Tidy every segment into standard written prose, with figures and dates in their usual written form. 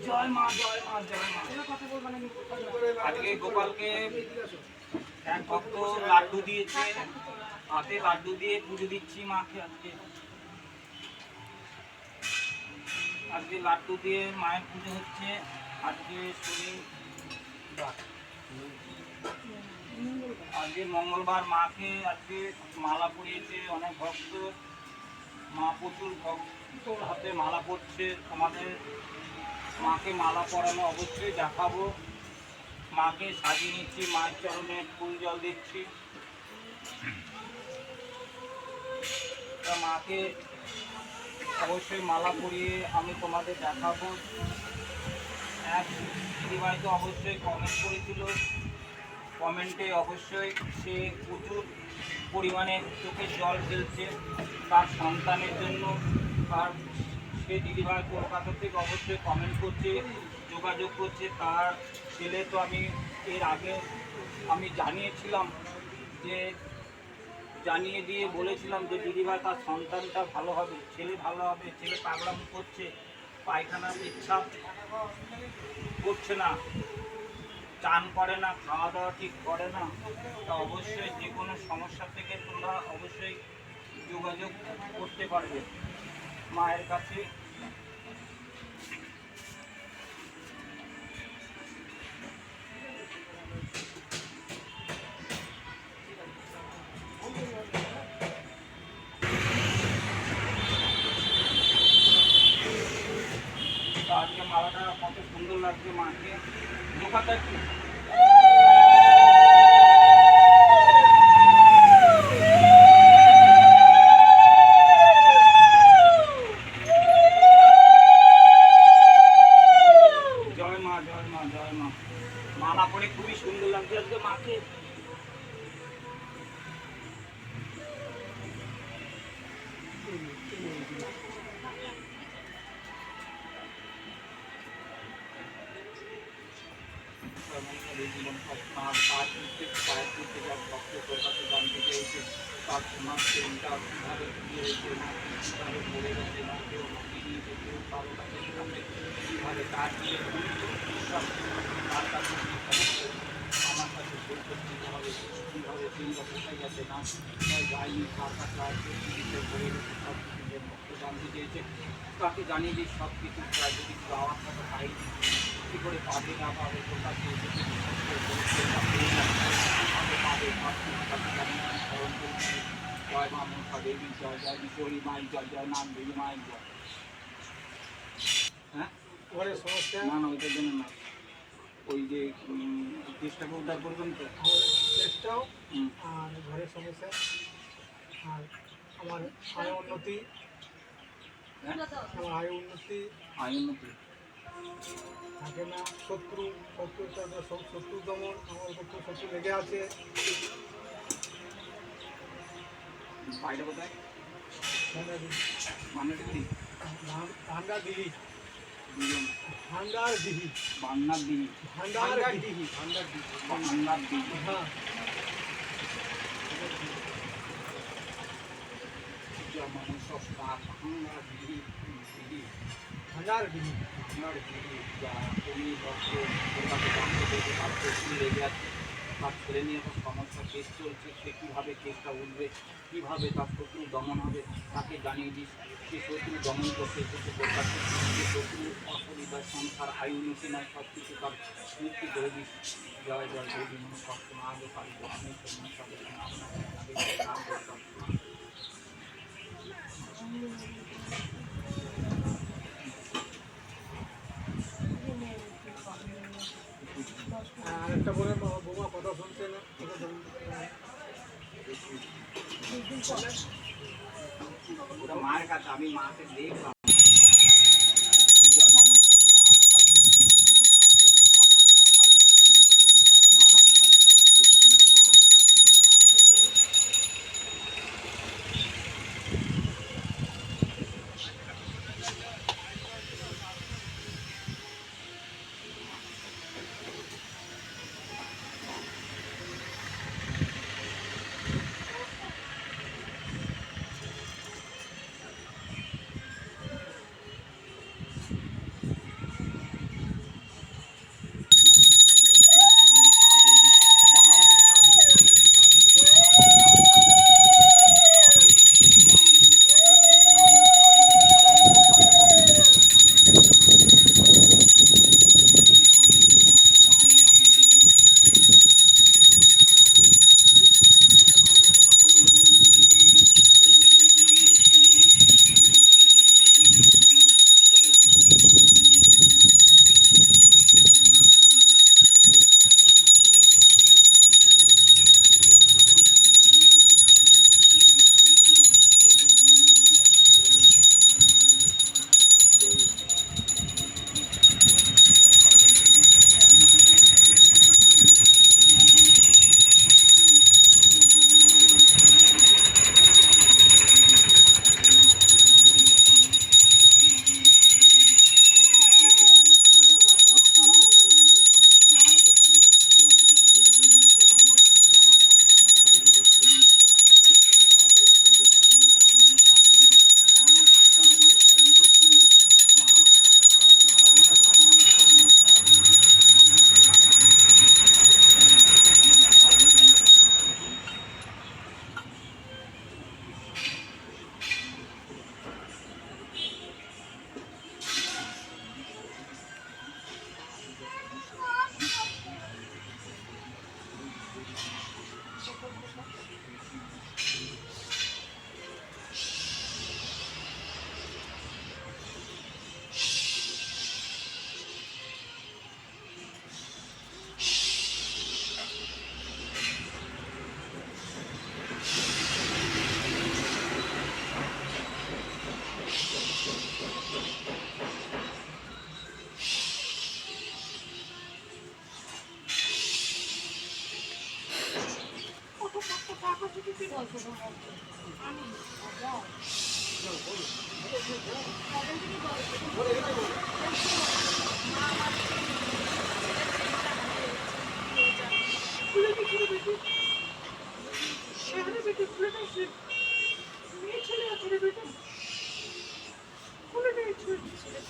জয় মা জয় মা জয় মা। আজকে গোপালকে এক ভক্ত লাড্ডু দিয়েছে, হাতে লাড্ডু দিয়ে পুজো দিচ্ছি মাকে। আজকে লাড্ডু দিয়ে মায়ের পুজো হচ্ছে। আজকে আজকে মঙ্গলবার মাকে আজকে মালা পরিয়েছে অনেক ভক্ত। মা প্রচুর ভক্ত হাতে মালা পরছে। আমাদের মাকে মালা পরানো অবশ্যই দেখাবো। মাকে সাজিয়ে নিচ্ছি, মায়ের চরণে ফুল জল দিচ্ছি। মাকে অবশ্যই মালা পরিয়ে আমি তোমাদের দেখাবো। এক দিদিভাই তো অবশ্যই কমেন্ট করেছিল, কমেন্টে অবশ্যই সে প্রচুর পরিমাণে চোখের জল ফেলছে তার সন্তানের জন্য। তার সে দিদিভাই কলকাতা থেকে অবশ্যই কমেন্ট করছে, যোগাযোগ করছে। তার ছেলে তো আমি এর আগে আমি জানিয়েছিলাম, যে জানিয়ে দিয়ে বলেছিলাম যে দিদিভাই তার সন্তানটা ভালো হবে, ছেলে ভালো হবে। ছেলে পাগলামি করছে, পায়খানার ইচ্ছা করছে না, চান করে না, খাওয়া দাওয়া ঠিক করে না। তা অবশ্যই যে কোনো সমস্যা থেকে তোমরা অবশ্যই যোগাযোগ করতে পারবে মায়ের কাছে। আজকে মালাটা কত সুন্দর লাগছে মাকে। ঢোকাতে একটু জয় মা জয় মা জয় মা। মালা পরে খুবই সুন্দর লাগছে আজকে মাকে। তাকে জানিয়ে দিই সব কিছু, যদি পাওয়ার কথা পাই কী করে পাবে না পাবে, কোথা থেকে জয় মা মনসা দেবী জয়, জয় বিশ্বরী মাই জয়, জয় নাম দেবী মাই জয়। হ্যাঁ ঘরের সমস্যা না না ওইটার জন্য না, ওই যে চেষ্টাকে উদ্ধার করবেন তো চেষ্টাও আর ঘরের সমস্যা আর আমার আয় উন্নতি, আমার আয় উন্নতি থাকে না। শত্রু দমন, আমার শত্রু লেগে আছে। বাইরে কোথায়? ভান্ডার দিঘি, ভান্ডার দিঘি, ভান্ডার দিঘি, ভান্ডার দিঘি, ভান্ডার দিঘি, ভান্ডার দিঘি। হ্যাঁ মানুষ ভান্ডার দিঘি, ভান্ডার দিঘি, ভান্ডার দিঘি। যা উনি লেগে আছে, তার ছেলে নিয়ে একটা সমস্যা, কেস চলছে। সে কীভাবে কেসটা উঠবে, কীভাবে তার শত্রু দমন হবে, তাকে জানিয়ে দিস। সে শত্রু দমন করতে এসেছে কলকাতা, যে শত্রু অসুবিধার সংসার আয় উন্নতি নয়, সব কিছু তার মুক্তি করে দিস। জয় জয় দেবী মনে সবসময় আগে পারি আমি আরেকটা বলে বৌমা কথা শুনছে না, ওটা মায়ের কাছে, আমি মাকে দেখলাম।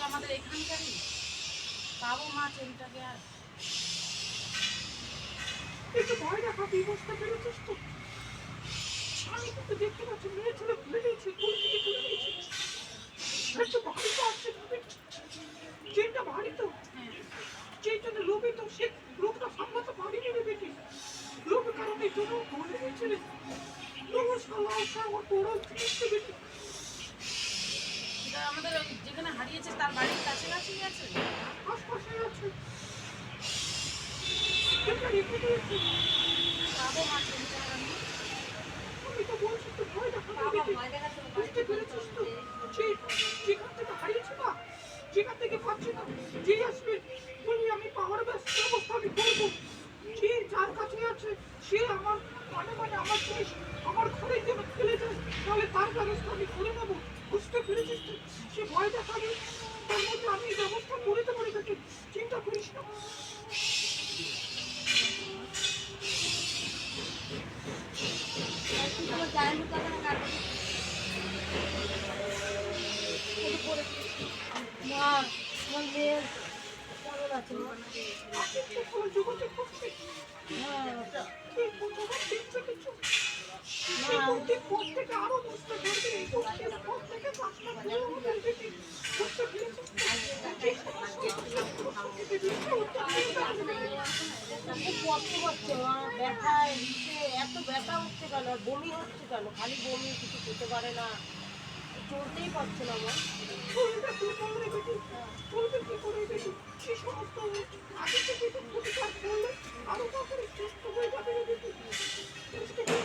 আমাদের এখানকারই পাবো মা ছেলেটাকে আর একটু ভয় দেখাবি, বুঝতে পেরেছিস তো? আমি কিন্তু দেখতে পাচ্ছি মেয়ে ছেলে ভুলে নিয়েছে, কোন থেকে ভুলে নিয়েছে। একটু ভারী তো আছে, চেনটা ভারী তো, চেনটা লোভে তো, সে লোকটা সামলাতে পারিনি রে বেটি। লোভে কারণে জন্য ভুলে নিয়েছে রে। লোভের শালা আসা আমার বড় জিনিস রে বেটি। সেটা আমাদের ওই যেখানে হারিয়েছে তার বাড়ির কাছাকাছি আছে, আশপাশে আছে। চেনটা রেখে দিয়েছে। পাবো মা ছেলেটা আর আমি। আমি তো বলছি একটু ভয় দেখাবি বেটি। বুঝতে পেরেছিস তো? যেখান থেকে হারিয়েছে না, যেখান থেকে পাচ্ছি না, যে আসবে বলি আমি পাওয়ার ব্যবস্থা আমি করবো। যে যার কাছে আছে সে আমার মানে আমার জিনিস আমার ঘরে যেন ফেলে যায়, তাহলে তার ব্যবস্থা আমি করে নেবো। বুঝতে পেরেছিস তো? সে ভয় দেখাবে, তার মধ্যে আমি ব্যবস্থা করে দেবো রে বেটি, চিন্তা করিস না। যোগাযোগ করছি। কি কোথাও দেখছে কিছু? প্রত্যেকে আরো বুঝতে পারবে এই প্রত্যেকে কাজটা করে আমাদের বেটি। বুঝতে পেরেছিস তো? যে খুব কষ্ট হচ্ছে মা, ব্যথায় এত ব্যথা হচ্ছে কেন, বমি হচ্ছে কেন, খালি বমি, কিছু খেতে পারে না, চলতেই পারছে না মা। শরীরটা দুর্বল রে বেটি, চলবে কি করে বেটি? এই সমস্ত আগে থেকে একটু প্রতিকার করলে আরো তাড়াতাড়ি সুস্থ হয়ে যাবে রে বেটি।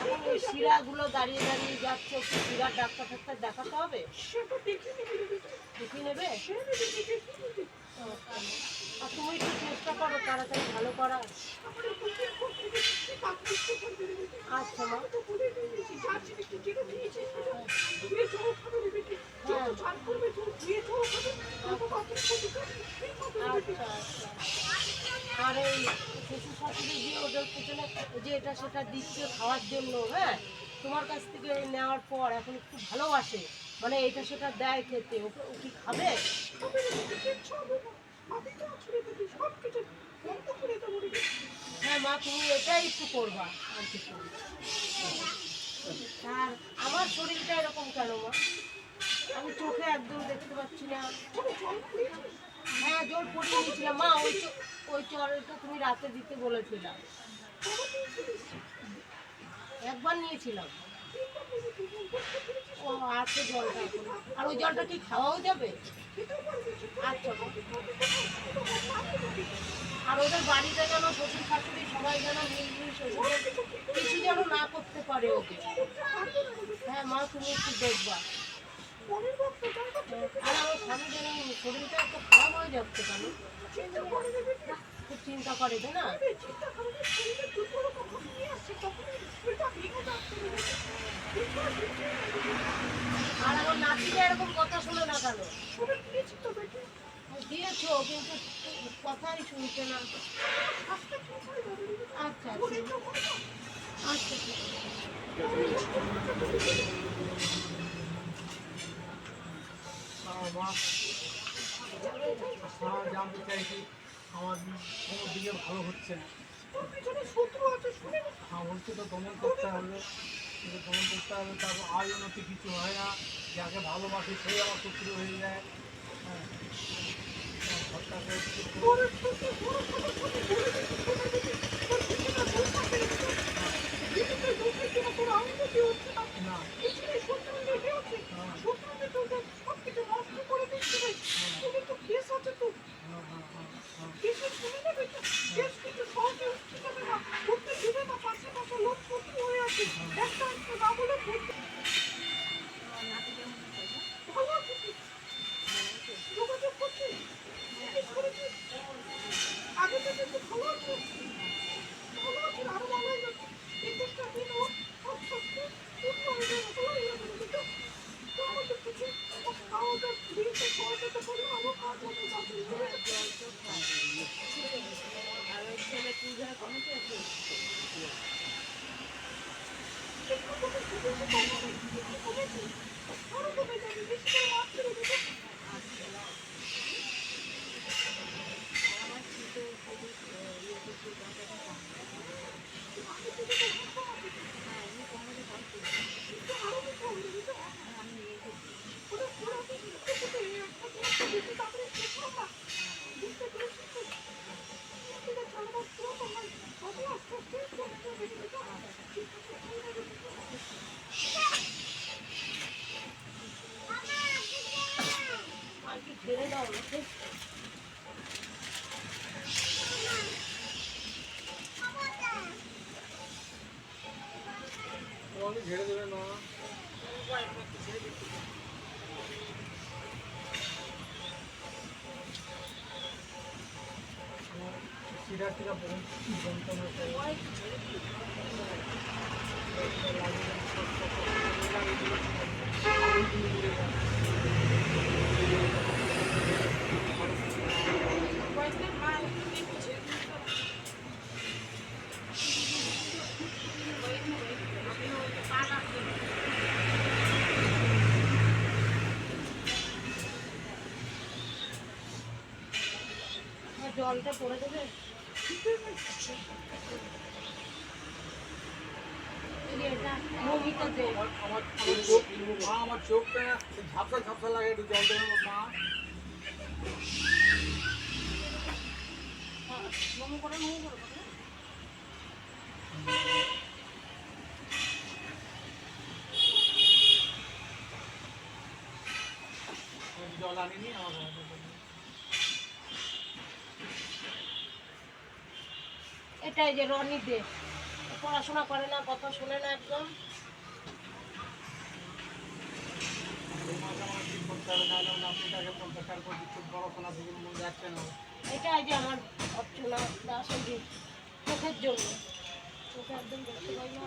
এখন ওই শিরাগুলো দাঁড়িয়ে দাঁড়িয়ে যাচ্ছে, একটু শিরার ডাক্তার টাক্তার দেখাতে হবে। সেটা দেখে নিবি রে বেটি, দেখে নেবে? সে নেবে দেখে নিবি। আর তুমি একটু চেষ্টা করো তাড়াতাড়ি ভালো করার। আমার একটু দেখো থেকে কি কাজ করতে পারবে রে বেটি। আচ্ছা মা। আমি তো বলে দিয়েছি যা জিনিসটা যেটা দিয়েছিস সেটা ধুয়ে জল খাবে রে বেটি। যত চান করবে ধুয়ে জল খাবে, তত তাড়াতাড়ি প্রতিকার ঠিক হবে রে বেটি। আচ্ছা আচ্ছা। আর এই শ্বশুর শাশুড়ি দিয়ে ওদের পেছনে ওই যে এটা সেটা দিচ্ছে খাওয়ার জন্য, হ্যাঁ, তোমার কাছ থেকে নেওয়ার পর এখন একটু ভালোবাসে, মানে এটা সেটা দেয় খেতে, ও কি খাবে? আমি রে বেটি কিচ্ছু হবে না। আমি তো আছি রে বেটি, সব কিছু বন্ধ করে দেবো রে বেটি। হ্যাঁ মা, তুমি এটাই একটু করবা আর কিছু না। আর আমার শরীরটা এরকম কেন মা? আমি চোখে একদম দেখতে পাচ্ছি না। কোনো জল খেয়েছিস? হ্যাঁ, জল পড়িয়ে দিয়েছিলাম মা, ওই চলটা তুমি রাতে দিতে বলেছিলাম, বাবা দিয়েছিলিস? একবার নিয়েছিলাম। তিনবার নিয়েছিস, বুঝতে পেরেছিস? ও আছে জলটা এখন। আর ওই জলটা কি খাওয়াও যাবে? খেতেও পারবি, আচ্ছা মা। খেতে আর ওদের বাড়িতে যেন শ্বশুর শাশুড়ি সবাই যেন মিলমিশ ওদের কিছু যেন না করতে পারে ওকে। পারবে না রে বেটি। হ্যাঁ মা, তুমি একটু দেখবা। পরের বক্তা জায়গা থেকে আর আমার স্বামী যেন শরীরটা একটু খারাপ হয়ে যাচ্ছে কেন, চিন্তা করে রে বেটি। খুব চিন্তা করে, তাই না? এই চিন্তা করে শরীরে দুর্বলতা যখন নিয়ে আসছে তখন এই শরীরটা ভেঙে যাচ্ছে রে বেটি। আর আমার নাতিটা এরকম কথা শোনে না কেন? শরীর দিয়েছি তো বেটি। দিয়েছো কিন্তু কথাই শুনছে না। স্বাস্থ্য ঠিক হয়ে যাবে রে বেটি। আচ্ছা শরীরটা ভালো না। আচ্ছা ঠিক আছে। মা, জানতে চাইছি আমার কোনো দিকে ভালো হচ্ছে না। তোর পিছনে শত্রু আছে শুনে না। বলছে তো দমন করতে হবে, কিন্তু দমন করতে হবে, তারপর আয় উন্নতি কিছু হয় না, যাকে ভালোবাসি সেই আমার শত্রু হয়ে যায়। হ্যাঁ, ঘরটাকে একটু তোর শত্রু বড় কথা তোকে বলে দিচ্ছি শোনে বেটি। তোর পিছনে বসে পেরেছে। পিছনে বসে কিনা তোর আউন্নতি হচ্ছে না। না। পিছনে শত্রু লেগে আছে। শত্রুকে তোদের সব কিছু নষ্ট করে দিচ্ছে রে। তোদের তো কেস আছে তো। কেসে শুনে নেবে তো। কেস কিন্তু সহজে উঠতে যাবে না, উঠতে দেবে না। পাশে পাশে লোক শত্রু হয়ে আছে। একটা একটা না বলে বলতে ভালো আছে কি? যোগাযোগ করছিস? জিজ্ঞেস করেছিস? আগে থেকে তো ভালো আছে। ভালো আছে, আরো ভালো হয়ে যাচ্ছে। 21টা দিন ও আস্তে আস্তে শিরাটিরা বহু যন্ত্রণা করে। কয়েকদিন মা একটু দিচ্ছে পা কাটতে জলটা পড়ে দেবে। মমিতা দে। আমার চোখটা ঝাপসা ঝাপসা লাগে, একটু জল দেবে মা। মোমো করে জল আনিনি আমার। এটাই যে রনি দে, পড়াশোনা করে না, কথা শোনে না একদম। এটাই যে আমার অর্চনা দাস, ওই যে চোখের জন্য, চোখে একদম দেখতে পাই না।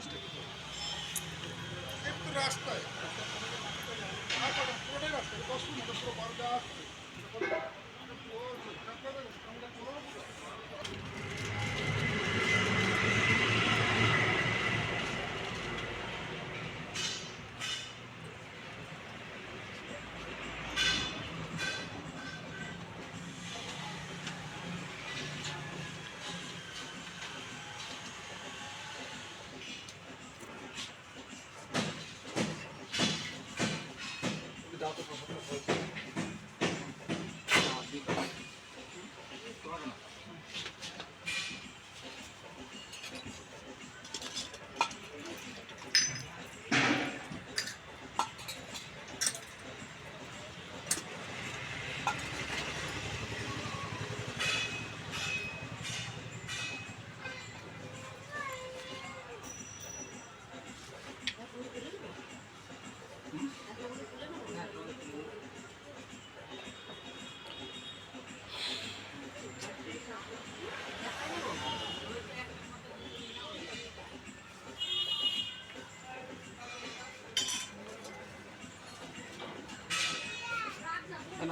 কেন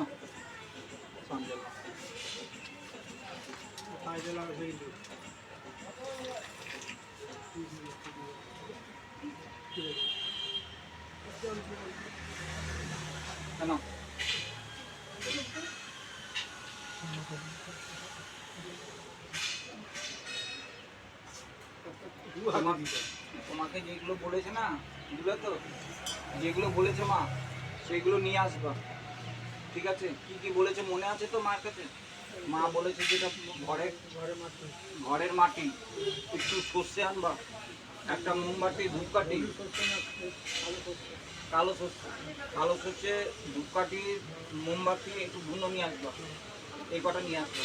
সঞ্জয় কেন তোমাকে যেগুলো বলেছে না, এগুলো তো যেগুলো বলেছে মা সেগুলো নিয়ে আসবা, ঠিক আছে? কি কি বলেছে মনে আছে তো মার কাছে? মা বলেছে যেটা ঘরের মাটি, একটু সর্ষে আনবা, একটা মোমবাতি, ধূপকাঠি, কালো সর্ষে, ধূপকাঠি, মোমবাতি, একটু ধুনো নিয়ে আসবা, এই কটা নিয়ে আসবা।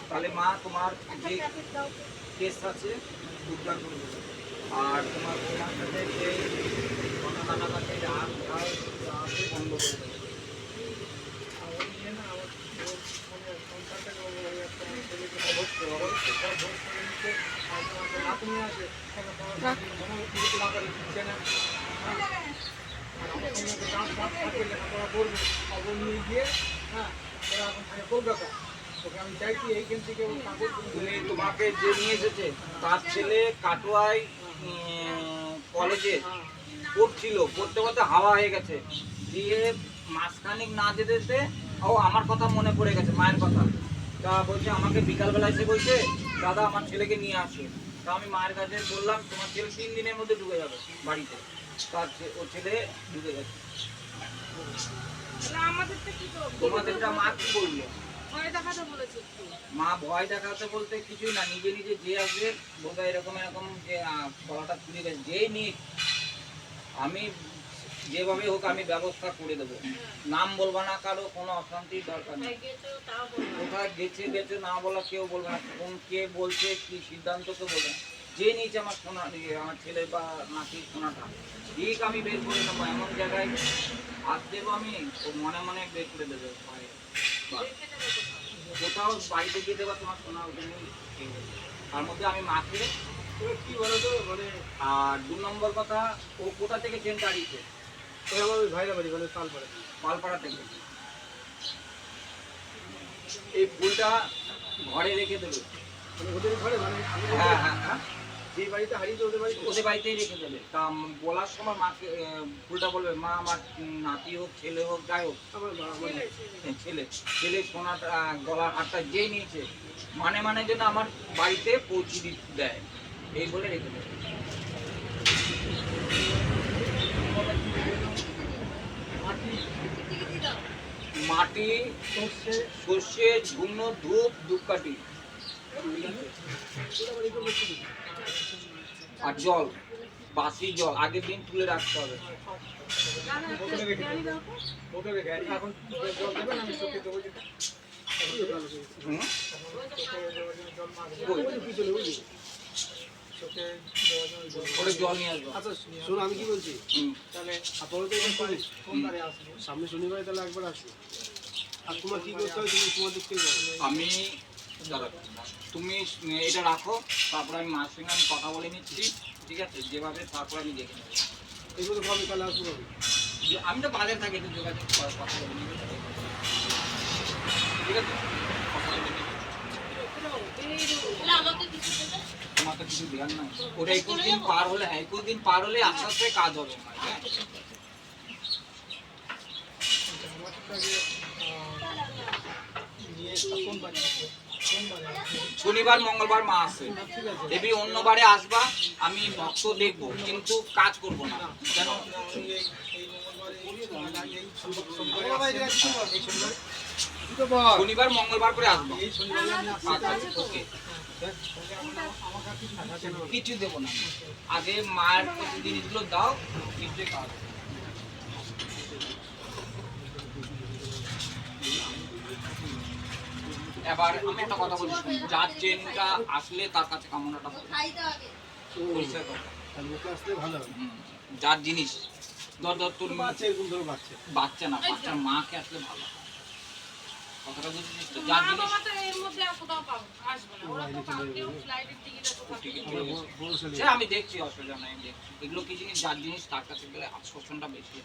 তাহলে মা তোমার যে কেস আছে উদ্ধার করে দেবে। আর তোমার সাথে যে কাটাকাটি রাত আছে বন্ধ করে দেবে। অবশ্যই নিয়ে গিয়ে হ্যাঁ ওরা এখন থাকে কলকাতা। ওকে আমি চাইছি এইখান থেকে তুমি তোমাকে যে নিয়ে এসেছে তার ছেলে কাটোয়ায় কলেজে পড়তে পড়তে হাওয়া হয়ে গেছে, দিয়ে মাসখানিক না যেতে যেতে ও আমার কথা মনে পড়ে গেছে, মায়ের কথা। তা বলছে আমাকে বিকালবেলা এসে বলছে দাদা আমার ছেলেকে নিয়ে আসে। তা আমি মায়ের কাছে বললাম তোমার ছেলে 3 দিনের মধ্যে ঢুকে যাবে বাড়িতে। তার ওর ছেলে ঢুকে গেছে। আমাদেরটা কি করবো? তোমাদেরটা মা কি বললো? ভয় দেখাতে বলেছে একটু। মা ভয় দেখাতে বলতে কিছুই না, নিজে নিজে যে আসবে বলবে এরকম এরকম যে গলাটা খুলে গেছে, যেই নিক আমি যেভাবে হোক আমি ব্যবস্থা করে দেবো। নাম বলবা না, কারো কোনো অশান্তির দরকার নেই। কোথায় গেছে না বলা কেউ বলবে না, কোন কে বলছে কি সিদ্ধান্ত তো বলবে না। যে নিয়েছে আমার সোনা, আমার ছেলে বা নাতির সোনাটা ঠিক আমি বের করে নেবো, এমন জায়গায় হাত দেবো আমি, ও মনে মনে বের করে দেবে। কোথাও বাড়িতে গিয়ে দেবা তোমার সোনা ওটা নিয়ে ঠিক আছে। তার মধ্যে আমি মাকে এবার কি বলো তো মানে আর 2 নম্বর কথা, ও কোথা থেকে চেনটা হারিয়েছে? ওই আমার ওই ভাইরা বাড়ি মানে তালপাড়া। পালপাড়া থেকে। এই ফুলটা ঘরে রেখে দেবে। মানে ওদের ঘরে মানে আমি হ্যাঁ হ্যাঁ হ্যাঁ, যে বাড়িতে হারিয়েছে ওদের বাড়িতে ওদের বাড়িতেই রেখে দেবে। তা বলার সময় মাকে ফুলটা বলবে, মা আমার নাতি হোক ছেলে হোক যাই হোক, আমার ছেলে ছেলে সোনাটা গলার হারটা যেই নিয়েছে মানে মানে যেন আমার বাড়িতে পৌঁছে দেয়, এই বলে রেখে দেবে। মাটি, সর্ষে সর্ষে, ঝুনো, ধূপ, ধূপকাঠি আর জল, বাসি জল আগের দিন তুলে রাখতে হবে। বোতলে রেখে দেবো। বোতলে রেখে এখন জল দেবেন আমি চোখে দেবো যেটা হুম? চোখে দেওয়ার জন্য জল মাখবো। কই? ওই যে পিছনে ওই যে। চোখে দেওয়ার জন্য জল। ওটা জল নিয়ে আসবো। আচ্ছা শোনো আমি কি বলছি হুম। তাহলে আপাতত সোমবারে আসবো সামনে শনিবারে তাহলে একবার আসবো আর তোমার কি করতে হবে তুমি তোমার দিক থেকে বলো। আমি দাঁড়াও, তুমি এটা রাখো, তারপর আমি মার সঙ্গে আমি কথা বলে নিচ্ছি, ঠিক আছে? যেভাবে তারপর আমি দেখে নেবো। এগুলো তো আমি তাহলে আসবো আমি। আমি তো বাজার থাকি, একটু যোগাযোগ কথা বলে নিবি, ঠিক আছে? কথা বলে নিবি। তোমার তো কিছু দেওয়ার নাই। ওটা 21 দিন পার হলে, হ্যাঁ 21 দিন পার হলে আস্তে আস্তে কাজ হবে আমার, হ্যাঁ? আমারটাকে নিয়ে কোন বাড়ি আসবো সোমবারে আসবো। শনিবার মঙ্গলবার মা আসে, ঠিক আছে দেবী অন্য বারে আসবা, আমি ভক্ত দেখবো কিন্তু কাজ করব না, কেন? শনিবার মঙ্গলবার করে আসবো। আচ্ছা, ওকে, কিছু দেবো না, আগে মায়ের কিছু জিনিসগুলো দাও, নিশ্চয়ই কাজ হবে। এবার আমি একটা কথা বলি, যার চেনটা আসলে তার কাছে কামনাটা পরিষ্কার করো। হুম, যার জিনিস ধর ধর তোর বাচ্চা না, বাচ্চার মাকে আসলে ভালো হয়। কথাটা বুঝছিস তো? যার মা জিনিস বাবা তো এর মধ্যে আর কোথাও আসবে না, ওরা তো কালকেও ফ্লাইটের টিকিট আছে টিকিট চলে গেছে। সে আমি দেখছি, অসুবিধা নাই, আমি দেখছি। এগুলো কি জিনিস, যার জিনিস তার কাছে গেলে আকর্ষণটা বেশি।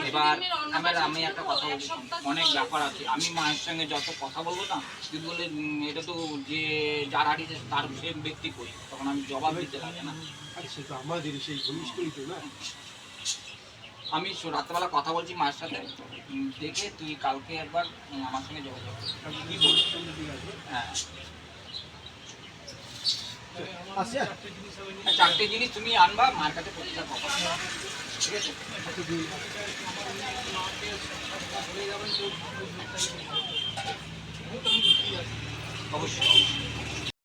এবার আমি একটা কথা বলছি, অনেক ব্যাপার আছে, আমি মায়ের সঙ্গে যত কথা বলবো না, তুই বলে এটা তো যে যার হারিয়েছে তার সে ব্যক্তি করি, তখন আমি জবাব দিতে লাগে না। আমি রাত্রেবেলা কথা বলছি মায়ের সাথে, দেখে তুই কালকে একবার আমার সঙ্গে যোগাযোগ কর। কি বলছিস? হ্যাঁ, চারটে জিনিস তুমি আনবা, মায়ের কাছে পরিষ্কার করবা, ঠিক আছে? অবশ্যই।